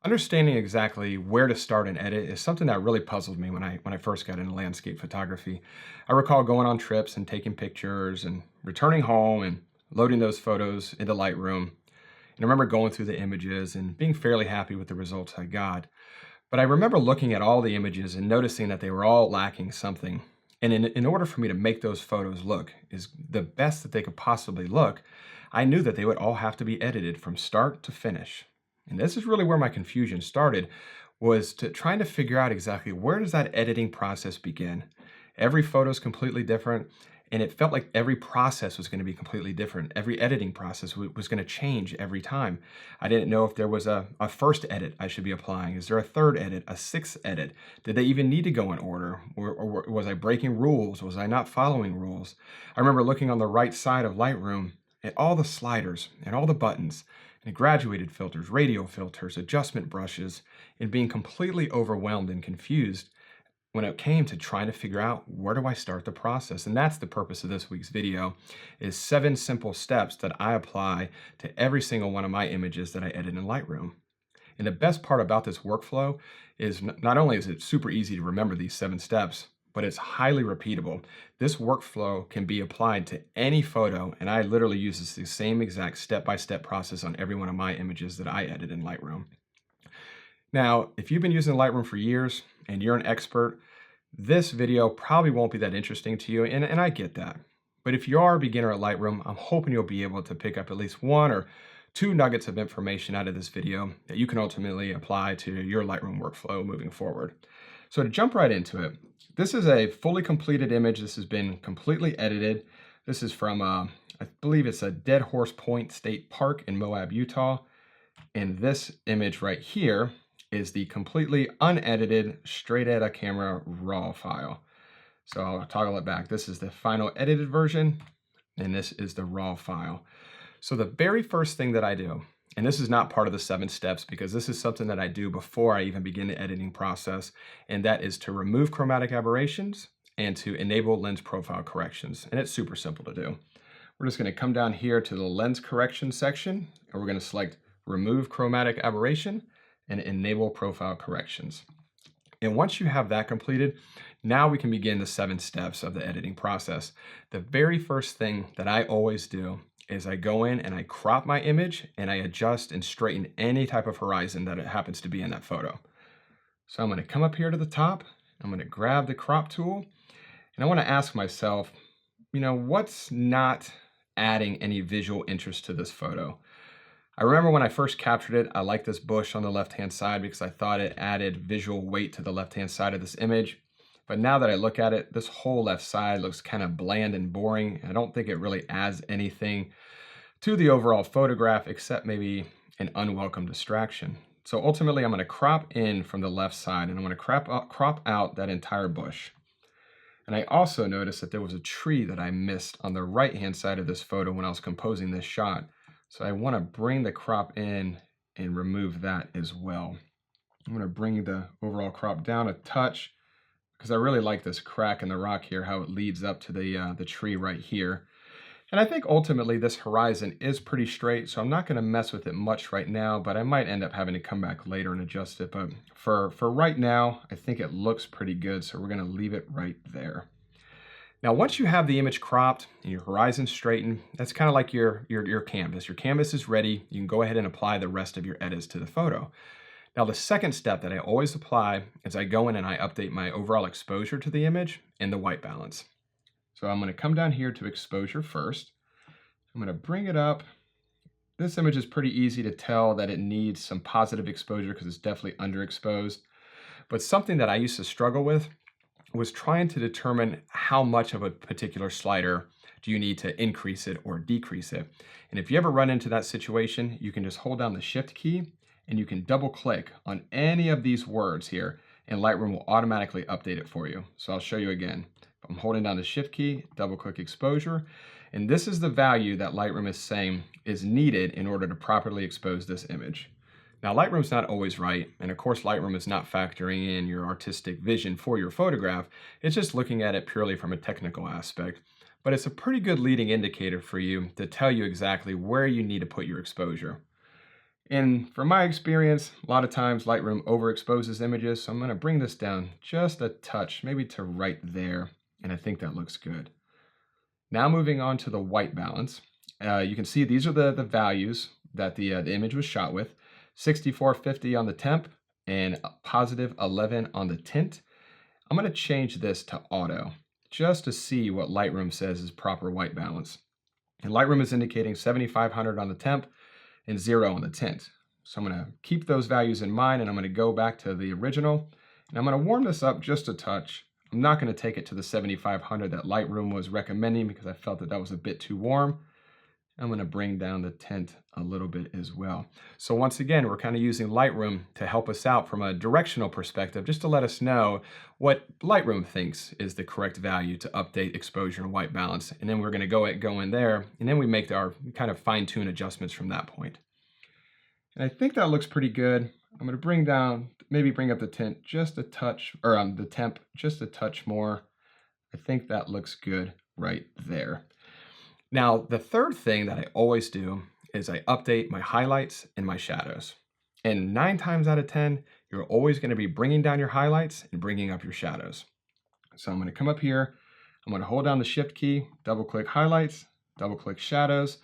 Understanding exactly where to start and edit is something that really puzzled me when I first got into landscape photography. I recall going on trips and taking pictures and returning home and loading those photos into Lightroom. And I remember going through the images and being fairly happy with the results I got. But I remember looking at all the images and noticing that they were all lacking something. And in order for me to make those photos look is the best that they could possibly look, I knew that they would all have to be edited from start to finish. And this is really where my confusion started, was to trying to figure out exactly where does that editing process begin. Every photo is completely different, and it felt like every process was going to be completely different. Every editing process was going to change every time. I didn't know if there was a first edit I should be applying. Is there a third edit, a sixth edit? Did they even need to go in order? Or was I breaking rules? Was I not following rules? I remember looking on the right side of Lightroom at all the sliders and all the buttons and graduated filters, radial filters, adjustment brushes, and being completely overwhelmed and confused when it came to trying to figure out where do I start the process. And that's the purpose of this week's video, is 7 simple steps that I apply to every single one of my images that I edit in Lightroom. And the best part about this workflow is not only is it super easy to remember these 7 steps, but it's highly repeatable. This workflow can be applied to any photo, and I literally use the same exact step-by-step process on every one of my images that I edit in Lightroom. Now, if you've been using Lightroom for years and you're an expert, this video probably won't be that interesting to you, and I get that. But if you are a beginner at Lightroom, I'm hoping you'll be able to pick up at least 1 or 2 nuggets of information out of this video that you can ultimately apply to your Lightroom workflow moving forward. So to jump right into it, this is a fully completed image. This has been completely edited. This is from, I believe it's a Dead Horse Point State Park in Moab, Utah. And this image right here is the completely unedited, straight out of camera raw file. So I'll toggle it back. This is the final edited version, and this is the raw file. So the very first thing that I do, and this is not part of the 7 steps because this is something that I do before I even begin the editing process, and that is to remove chromatic aberrations and to enable lens profile corrections. And it's super simple to do. We're just going to come down here to the lens correction section, and we're going to select remove chromatic aberration and enable profile corrections. And once you have that completed, now we can begin the 7 steps of the editing process. The very first thing that I always do is I go in and I crop my image and I adjust and straighten any type of horizon that it happens to be in that photo. So I'm going to come up here to the top, I'm going to grab the crop tool, and I want to ask myself, what's not adding any visual interest to this photo? I remember when I first captured it, I liked this bush on the left-hand side because I thought it added visual weight to the left-hand side of this image. But now that I look at it, this whole left side looks kind of bland and boring. I don't think it really adds anything to the overall photograph except maybe an unwelcome distraction. So ultimately, I'm going to crop in from the left side and I'm going to crop out that entire bush. And I also noticed that there was a tree that I missed on the right-hand side of this photo when I was composing this shot. So I want to bring the crop in and remove that as well. I'm going to bring the overall crop down a touch because I really like this crack in the rock here, how it leads up to the tree right here. And I think ultimately this horizon is pretty straight, so I'm not going to mess with it much right now, but I might end up having to come back later and adjust it. But for right now, I think it looks pretty good, so we're going to leave it right there. Now, once you have the image cropped and your horizon straightened, that's kind of like your canvas. Your canvas is ready. You can go ahead and apply the rest of your edits to the photo. Now, the second step that I always apply is I go in and I update my overall exposure to the image and the white balance. So I'm going to come down here to exposure first. I'm going to bring it up. This image is pretty easy to tell that it needs some positive exposure because it's definitely underexposed. But something that I used to struggle with was trying to determine how much of a particular slider do you need to increase it or decrease it. And if you ever run into that situation, you can just hold down the Shift key and you can double click on any of these words here and Lightroom will automatically update it for you. So I'll show you again. I'm holding down the Shift key, double click exposure, and this is the value that Lightroom is saying is needed in order to properly expose this image. Now, Lightroom's not always right, and of course Lightroom is not factoring in your artistic vision for your photograph. It's just looking at it purely from a technical aspect. But it's a pretty good leading indicator for you to tell you exactly where you need to put your exposure. And from my experience, a lot of times Lightroom overexposes images, so I'm going to bring this down just a touch, maybe to right there, and I think that looks good. Now moving on to the white balance, you can see these are the values that the image was shot with, 6450 on the temp and positive 11 on the tint. I'm going to change this to auto just to see what Lightroom says is proper white balance. And Lightroom is indicating 7500 on the temp and 0 on the tint. So I'm going to keep those values in mind, and I'm going to go back to the original, and I'm going to warm this up just a touch. I'm not going to take it to the 7500 that Lightroom was recommending because I felt that that was a bit too warm. I'm going to bring down the tint a little bit as well. So once again, we're kind of using Lightroom to help us out from a directional perspective, just to let us know what Lightroom thinks is the correct value to update exposure and white balance. And then we're going to go in there, and then we make our kind of fine-tune adjustments from that point. And I think that looks pretty good. I'm going to bring down, maybe bring up the tint just a touch, or the temp just a touch more. I think that looks good right there. Now, the third thing that I always do is I update my highlights and my shadows. And 9 times out of 10, you're always going to be bringing down your highlights and bringing up your shadows. So I'm going to come up here, I'm going to hold down the Shift key, double click highlights, double click shadows,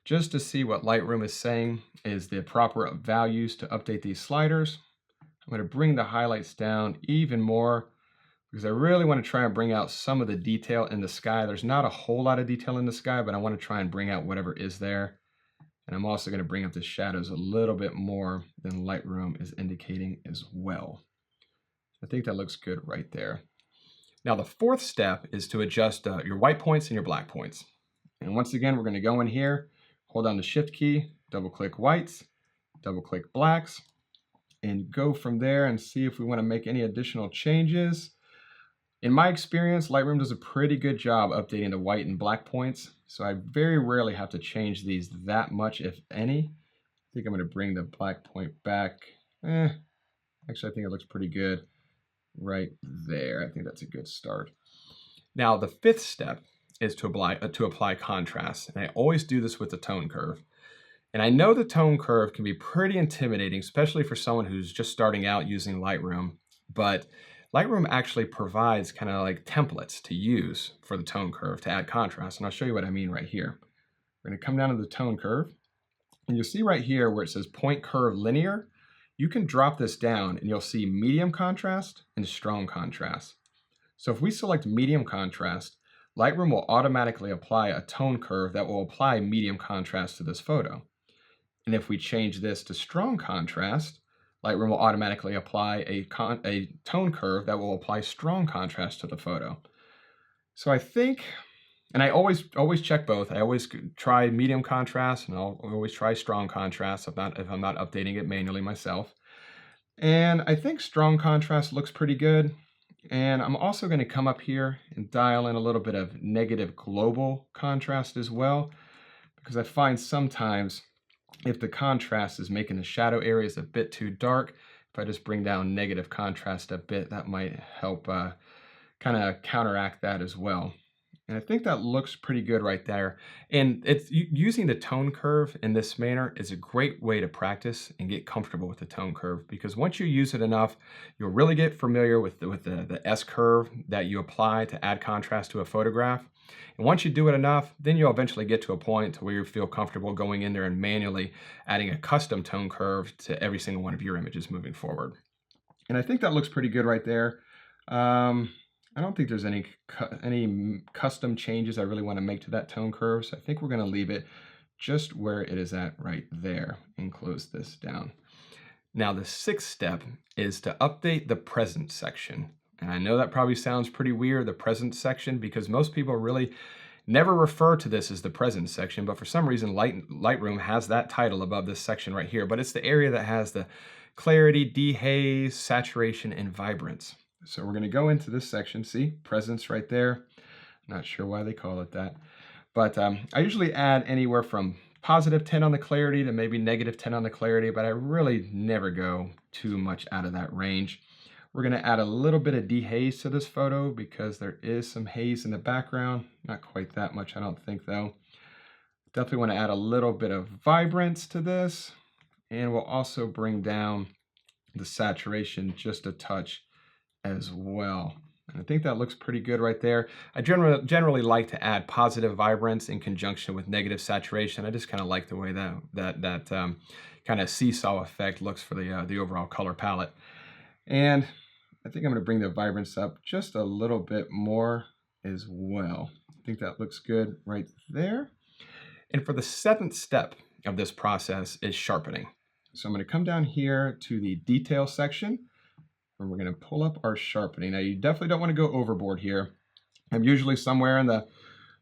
just to see what Lightroom is saying is the proper values to update these sliders. I'm going to bring the highlights down even more because I really want to try and bring out some of the detail in the sky. There's not a whole lot of detail in the sky, but I want to try and bring out whatever is there. And I'm also going to bring up the shadows a little bit more than Lightroom is indicating as well. I think that looks good right there. Now the fourth step is to adjust your white points and your black points. And once again, we're going to go in here, hold down the Shift key, double click whites, double click blacks, and go from there and see if we want to make any additional changes. In my experience, Lightroom does a pretty good job updating the white and black points, so I very rarely have to change these that much, if any. I think I'm going to bring the black point back. Actually, I think it looks pretty good right there. I think that's a good start. Now, the fifth step is to apply contrast, and I always do this with the tone curve. And I know the tone curve can be pretty intimidating, especially for someone who's just starting out using Lightroom, but Lightroom actually provides kind of like templates to use for the tone curve to add contrast, and I'll show you what I mean right here. We're going to come down to the tone curve, and you'll see right here where it says point curve linear, you can drop this down and you'll see medium contrast and strong contrast. So if we select medium contrast, Lightroom will automatically apply a tone curve that will apply medium contrast to this photo. And if we change this to strong contrast, Lightroom will automatically apply a tone curve that will apply strong contrast to the photo. So I think, and I always check both. I always try medium contrast, and I'll always try strong contrast if I'm not updating it manually myself. And I think strong contrast looks pretty good. And I'm also going to come up here and dial in a little bit of negative global contrast as well, because I find sometimes if the contrast is making the shadow areas a bit too dark, if I just bring down negative contrast a bit, that might help kind of counteract that as well. And I think that looks pretty good right there. And it's using the tone curve in this manner is a great way to practice and get comfortable with the tone curve, because once you use it enough, you'll really get familiar with the S curve that you apply to add contrast to a photograph. And once you do it enough, then you'll eventually get to a point where you feel comfortable going in there and manually adding a custom tone curve to every single one of your images moving forward. And I think that looks pretty good right there. I don't think there's any custom changes I really want to make to that tone curve, so I think we're going to leave it just where it is at right there and close this down. Now the sixth step is to update the present section. And I know that probably sounds pretty weird, the present section, because most people really never refer to this as the present section, but for some reason Lightroom has that title above this section right here, but it's the area that has the clarity, dehaze, saturation, and vibrance. So we're going to go into this section, see, presence right there. Not sure why they call it that, but I usually add anywhere from positive 10 on the clarity to maybe negative 10 on the clarity, but I really never go too much out of that range. We're going to add a little bit of dehaze to this photo because there is some haze in the background. Not quite that much, I don't think, though. Definitely want to add a little bit of vibrance to this. And we'll also bring down the saturation just a touch as well. And I think that looks pretty good right there. I generally like to add positive vibrance in conjunction with negative saturation. I just kind of like the way that kind of seesaw effect looks for the overall color palette. And I think I'm going to bring the vibrance up just a little bit more as well. I think that looks good right there. And for the 7th step of this process is sharpening. So I'm going to come down here to the detail section, and we're going to pull up our sharpening. Now, you definitely don't want to go overboard here. I'm usually somewhere in the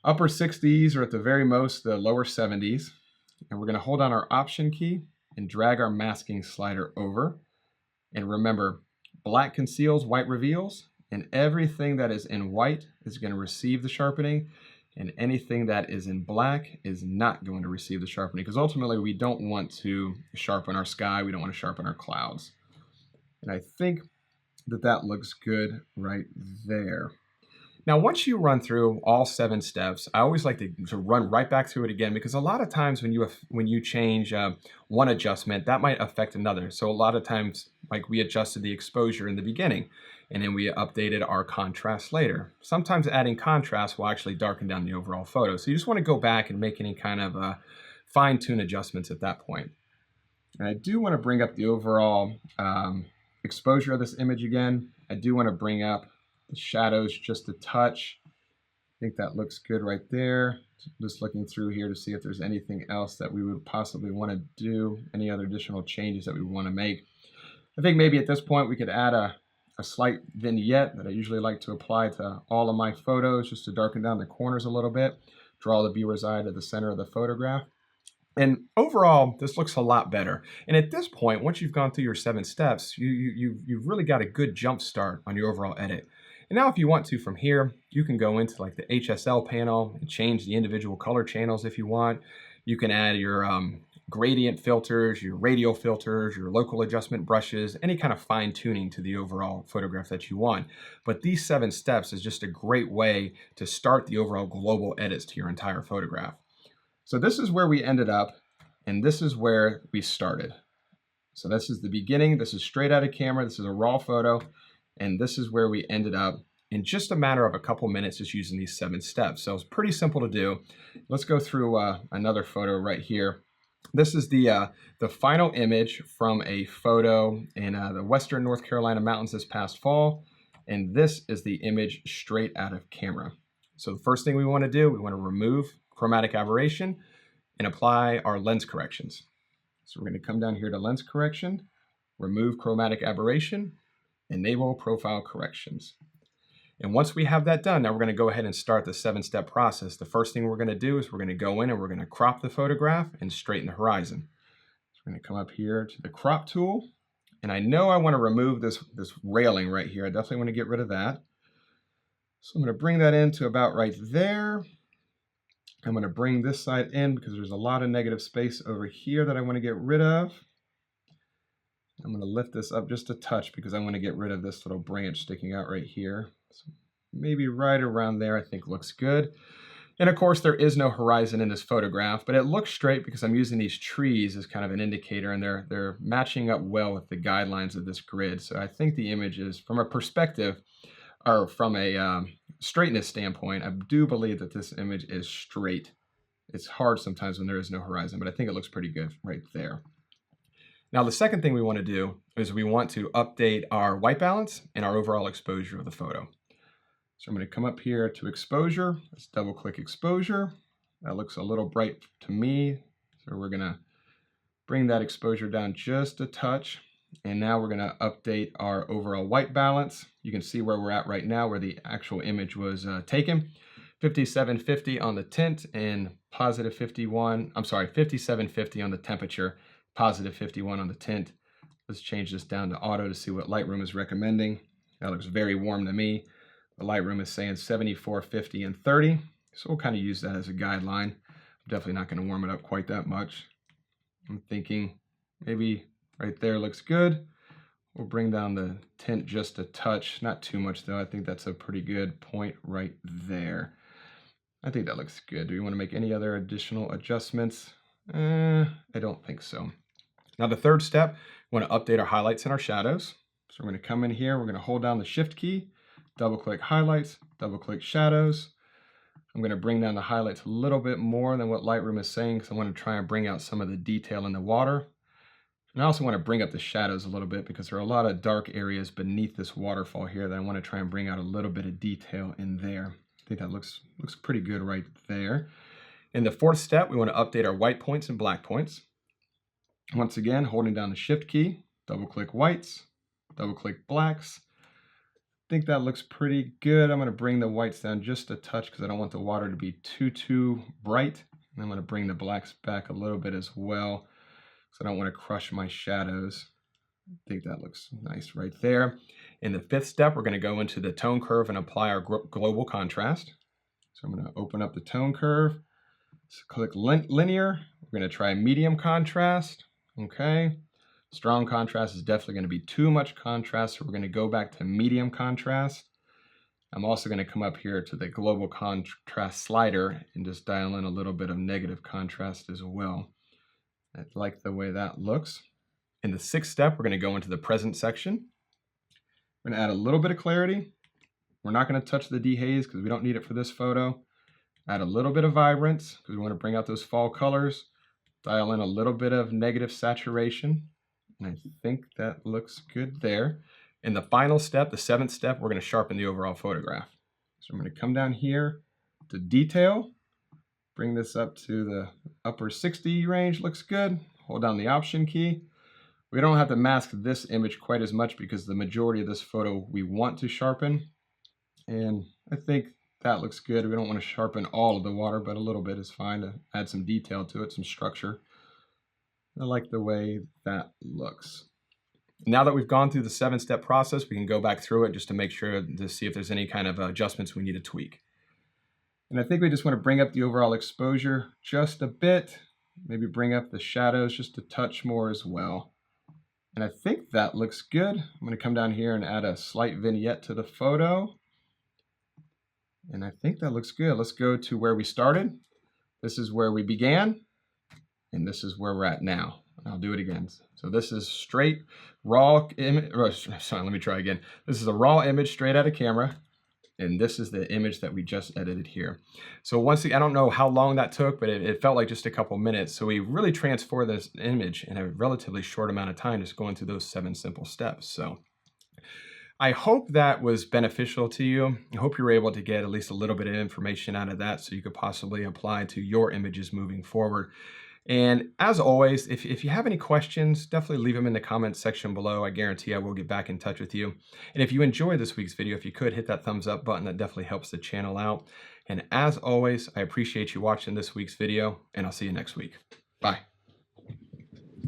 upper 60s or at the very most the lower 70s. And we're going to hold down our Option key and drag our masking slider over. And remember, black conceals, white reveals, and everything that is in white is going to receive the sharpening, and anything that is in black is not going to receive the sharpening, because ultimately we don't want to sharpen our sky, we don't want to sharpen our clouds. And I think that looks good right there. Now, once you run through all 7 steps, I always like to run right back through it again, because a lot of times when you change one adjustment, that might affect another. So a lot of times, like we adjusted the exposure in the beginning, and then we updated our contrast later. Sometimes adding contrast will actually darken down the overall photo. So you just want to go back and make any kind of fine-tune adjustments at that point. And I do want to bring up the overall exposure of this image again. I do want to bring up the shadows just a touch. I think that looks good right there. Just looking through here to see if there's anything else that we would possibly want to do, any other additional changes that we want to make. I think maybe at this point we could add a slight vignette that I usually like to apply to all of my photos, just to darken down the corners a little bit, draw the viewer's eye to the center of the photograph. And overall, this looks a lot better. And at this point, once you've gone through your 7 steps, you've really got a good jump start on your overall edit. And now if you want to, from here, you can go into like the HSL panel and change the individual color channels if you want. You can add your gradient filters, your radial filters, your local adjustment brushes, any kind of fine tuning to the overall photograph that you want. But these 7 steps is just a great way to start the overall global edits to your entire photograph. So this is where we ended up, and this is where we started. So this is the beginning. This is straight out of camera. This is a raw photo. And this is where we ended up in just a matter of a couple minutes, just using these 7 steps. So it's pretty simple to do. Let's go through another photo right here. This is the final image from a photo in the western North Carolina mountains this past fall. And this is the image straight out of camera. So the first thing we want to do, we want to remove chromatic aberration and apply our lens corrections. So we're going to come down here to lens correction, remove chromatic aberration, enable profile corrections. And once we have that done, now we're going to go ahead and start the 7-step process. The first thing we're going to do is we're going to go in and we're going to crop the photograph and straighten the horizon. So we're going to come up here to the crop tool. And I know I want to remove this railing right here. I definitely want to get rid of that. So I'm going to bring that into about right there. I'm going to bring this side in because there's a lot of negative space over here that I want to get rid of. I'm going to lift this up just a touch because I want to get rid of this little branch sticking out right here. So maybe right around there I think looks good. And of course there is no horizon in this photograph, but it looks straight because I'm using these trees as kind of an indicator, and they're matching up well with the guidelines of this grid. So I think the image is, from a perspective, or from a straightness standpoint, I do believe that this image is straight. It's hard sometimes when there is no horizon, but I think it looks pretty good right there. Now, the second thing we want to do is we want to update our white balance and our overall exposure of the photo. So I'm going to come up here to exposure. Let's double click exposure. That looks a little bright to me. So we're going to bring that exposure down just a touch. And now we're going to update our overall white balance. You can see where we're at right now, where the actual image was taken. 5750 on the tint and positive 5750 on the temperature, positive 51 on the tint. Let's change this down to auto to see what Lightroom is recommending. That looks very warm to me. The Lightroom is saying 74, 50, and 30. So we'll kind of use that as a guideline. I'm definitely not going to warm it up quite that much. I'm thinking maybe right there looks good. We'll bring down the tint just a touch, not too much though. I think that's a pretty good point right there. I think that looks good. Do we want to make any other additional adjustments? I don't think so. Now the third step, we want to update our highlights and our shadows. So we're going to come in here, we're going to hold down the Shift key, double click highlights, double click shadows. I'm going to bring down the highlights a little bit more than what Lightroom is saying because I want to try and bring out some of the detail in the water. And I also want to bring up the shadows a little bit because there are a lot of dark areas beneath this waterfall here that I want to try and bring out a little bit of detail in there. I think that looks pretty good right there. In the fourth step, we want to update our white points and black points. Once again, holding down the Shift key, double click whites, double click blacks. I think that looks pretty good. I'm going to bring the whites down just a touch because I don't want the water to be too bright. And I'm going to bring the blacks back a little bit as well because I don't want to crush my shadows. I think that looks nice right there. In the fifth step, we're going to go into the tone curve and apply our global contrast. So I'm going to open up the tone curve, click linear. We're going to try medium contrast. Okay. Strong contrast is definitely going to be too much contrast, so we're going to go back to medium contrast. I'm also going to come up here to the global contrast slider and just dial in a little bit of negative contrast as well. I like the way that looks. In the sixth step, we're going to go into the present section. We're going to add a little bit of clarity. We're not going to touch the dehaze because we don't need it for this photo. Add a little bit of vibrance because we want to bring out those fall colors. Dial in a little bit of negative saturation. And I think that looks good there. In the final step, the seventh step, we're going to sharpen the overall photograph. So I'm going to come down here to detail, bring this up to the upper 60 range, looks good. Hold down the Option key. We don't have to mask this image quite as much because the majority of this photo we want to sharpen. And I think that looks good. We don't want to sharpen all of the water, but a little bit is fine to add some detail to it, some structure. I like the way that looks. Now that we've gone through the 7-step process, we can go back through it just to make sure to see if there's any kind of adjustments we need to tweak. And I think we just want to bring up the overall exposure just a bit, maybe bring up the shadows just a touch more as well. And I think that looks good. I'm going to come down here and add a slight vignette to the photo. And I think that looks good. Let's go to where we started. This is where we began. And this is where we're at now. I'll do it again. So this is straight raw image. Sorry, let me try again. This is a raw image straight out of camera. And this is the image that we just edited here. So once again, I don't know how long that took, but it felt like just a couple minutes. So we really transformed this image in a relatively short amount of time, just going through those 7 simple steps. So I hope that was beneficial to you. I hope you were able to get at least a little bit of information out of that so you could possibly apply to your images moving forward. And as always, if you have any questions, definitely leave them in the comments section below. I guarantee I will get back in touch with you. And if you enjoyed this week's video, if you could hit that thumbs up button, that definitely helps the channel out. And as always, I appreciate you watching this week's video, and I'll see you next week. Bye.